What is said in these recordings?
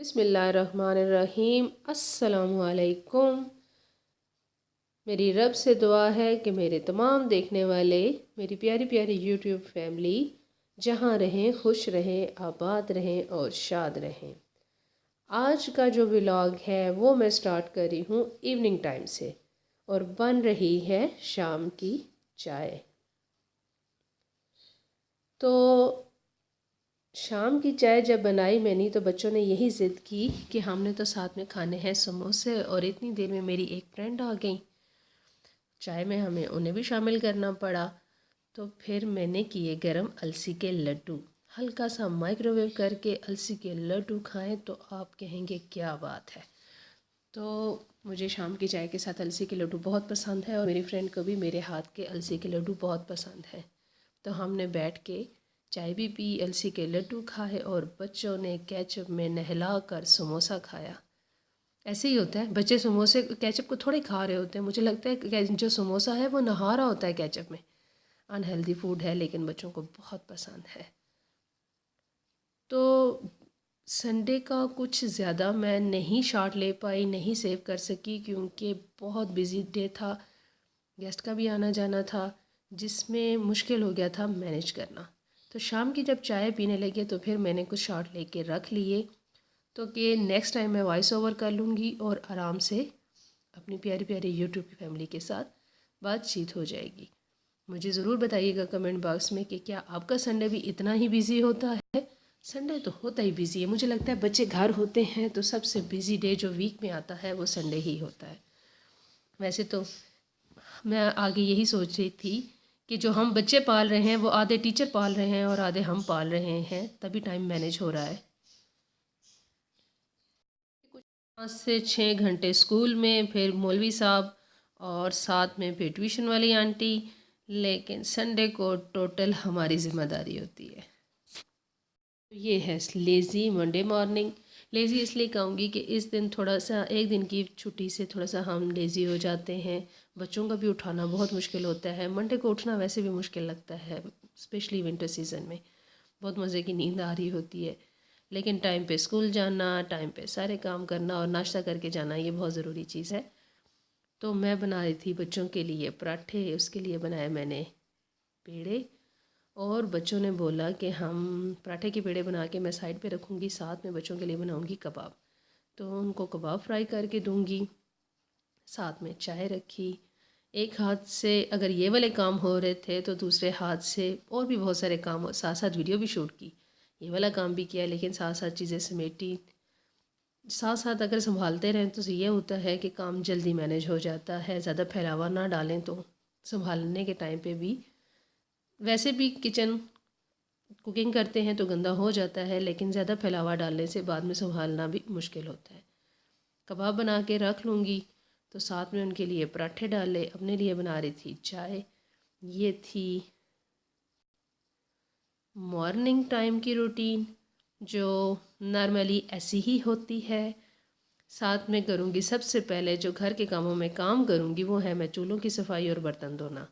बिस्मिल्लाहिर्रहमानिर्रहीम। अस्सलामुअलैकुम। मेरी रब से दुआ है कि मेरे तमाम देखने वाले, मेरी प्यारी प्यारी यूट्यूब फैमिली जहाँ रहें, खुश रहें, आबाद रहें और शाद रहें। आज का जो व्लॉग है वो मैं स्टार्ट कर रही हूँ इवनिंग टाइम से और बन रही है शाम की चाय। तो शाम की चाय जब बनाई मैंने तो बच्चों ने यही ज़िद की कि हमने तो साथ में खाने हैं समोसे, और इतनी देर में मेरी एक फ्रेंड आ गई। चाय में हमें उन्हें भी शामिल करना पड़ा। तो फिर मैंने किए गरम अलसी के लड्डू। हल्का सा माइक्रोवेव करके अलसी के लड्डू खाएं तो आप कहेंगे क्या बात है। तो मुझे शाम की चाय के साथ अलसी के लड्डू बहुत पसंद है और मेरी फ्रेंड को भी मेरे हाथ के अलसी के लड्डू बहुत पसंद है। तो हमने बैठ के चाय भी पी, अलसी के लड्डू खाए और बच्चों ने केचप में नहला कर समोसा खाया। ऐसे ही होता है, बच्चे समोसे केचप को थोड़े खा रहे होते हैं। मुझे लगता है कि जो समोसा है वो नहा रहा होता है केचप में। अनहेल्दी फूड है लेकिन बच्चों को बहुत पसंद है। तो संडे का कुछ ज़्यादा मैं नहीं शॉट ले पाई, नहीं सेव कर सकी क्योंकि बहुत बिजी डे था। गेस्ट का भी आना जाना था जिसमें मुश्किल हो गया था मैनेज करना। तो शाम की जब चाय पीने लगे तो फिर मैंने कुछ शॉट लेके रख लिए तो कि नेक्स्ट टाइम मैं वॉइस ओवर कर लूँगी और आराम से अपनी प्यारी प्यारी यूट्यूब की फैमिली के साथ बातचीत हो जाएगी। मुझे ज़रूर बताइएगा कमेंट बॉक्स में कि क्या आपका संडे भी इतना ही बिजी होता है। संडे तो होता ही बिजी है, मुझे लगता है बच्चे घर होते हैं तो सबसे बिजी डे जो वीक में आता है वो संडे ही होता है। वैसे तो मैं आगे यही सोच रही थी कि जो हम बच्चे पाल रहे हैं वो आधे टीचर पाल रहे हैं और आधे हम पाल रहे हैं, तभी टाइम मैनेज हो रहा है। कुछ 5 से 6 घंटे स्कूल में, फिर मौलवी साहब और साथ में फिर ट्यूशन वाली आंटी, लेकिन संडे को टोटल हमारी ज़िम्मेदारी होती है। तो ये है लेज़ी मंडे मॉर्निंग। लेज़ी इसलिए कहूँगी कि इस दिन थोड़ा सा एक दिन की छुट्टी से थोड़ा सा हम लेज़ी हो जाते हैं। बच्चों का भी उठाना बहुत मुश्किल होता है। मंडे को उठना वैसे भी मुश्किल लगता है, स्पेशली विंटर सीज़न में। बहुत मज़े की नींद आ रही होती है, लेकिन टाइम पे स्कूल जाना, टाइम पे सारे काम करना और नाश्ता करके जाना ये बहुत ज़रूरी चीज़ है। तो मैं बना रही थी बच्चों के लिए पराठे, उसके लिए बनाए मैंने पेड़े। और बच्चों ने बोला कि हम पराठे के पेड़े बना के मैं साइड पे रखूँगी, साथ में बच्चों के लिए बनाऊँगी कबाब। तो उनको कबाब फ्राई करके दूँगी, साथ में चाय रखी। एक हाथ से अगर ये वाले काम हो रहे थे तो दूसरे हाथ से और भी बहुत सारे काम, साथ साथ वीडियो भी शूट की, ये वाला काम भी किया, लेकिन साथ साथ चीज़ें समेटी। साथ साथ अगर संभालते रहें तो ये होता है कि काम जल्दी मैनेज हो जाता है। ज़्यादा फैलावा ना डालें तो संभालने के टाइम पे भी, वैसे भी किचन कुकिंग करते हैं तो गंदा हो जाता है, लेकिन ज़्यादा फैलावा डालने से बाद में संभालना भी मुश्किल होता है। कबाब बना के रख लूँगी तो साथ में उनके लिए पराठे डाले, अपने लिए बना रही थी चाय। ये थी मॉर्निंग टाइम की रूटीन जो नॉर्मली ऐसी ही होती है। साथ में करूँगी सबसे पहले जो घर के कामों में काम करूँगी वो है मैं चूल्हों की सफाई और बर्तन धोना।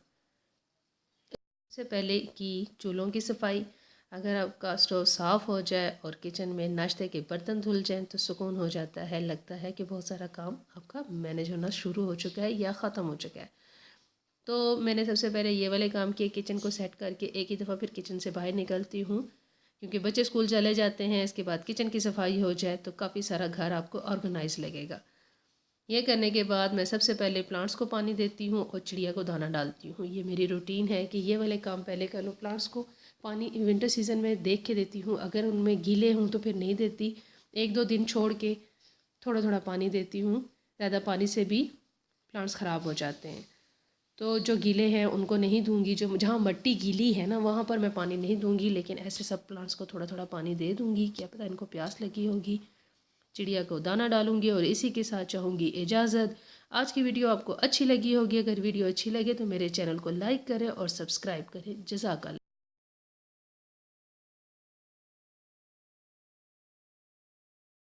सबसे पहले की चूल्हों की सफाई। अगर आपका स्टोव साफ़ हो जाए और किचन में नाश्ते के बर्तन धुल जाएं तो सुकून हो जाता है, लगता है कि बहुत सारा काम आपका मैनेज होना शुरू हो चुका है या ख़त्म हो चुका है। तो मैंने सबसे पहले ये वाले काम किए, किचन को सेट करके एक ही दफ़ा फिर किचन से बाहर निकलती हूँ क्योंकि बच्चे स्कूल चले जाते हैं। इसके बाद किचन की सफाई हो जाए तो काफ़ी सारा घर आपको ऑर्गेनाइज लगेगा। ये करने के बाद मैं सबसे पहले प्लांट्स को पानी देती हूँ और चिड़िया को दाना डालती हूँ। ये मेरी रूटीन है कि ये वाले काम पहले कर लो। प्लांट्स को पानी विंटर सीज़न में देख के देती हूँ, अगर उनमें गीले हों तो फिर नहीं देती, 1-2 दिन छोड़ के थोड़ा थोड़ा पानी देती हूँ। ज़्यादा पानी से भी प्लांट्स ख़राब हो जाते हैं। तो जो गीले हैं उनको नहीं दूंगी, जो जहाँ मिट्टी गीली है ना वहाँ पर मैं पानी नहीं दूंगी, लेकिन ऐसे सब प्लांट्स को थोड़ा थोड़ा पानी दे दूंगी, क्या पता इनको प्यास लगी होगी। चिड़िया को दाना डालूंगी और इसी के साथ चाहूँगी इजाज़त। आज की वीडियो आपको अच्छी लगी होगी, अगर वीडियो अच्छी लगे तो मेरे चैनल को लाइक करें और सब्सक्राइब करें। जज़ाकल्लाह।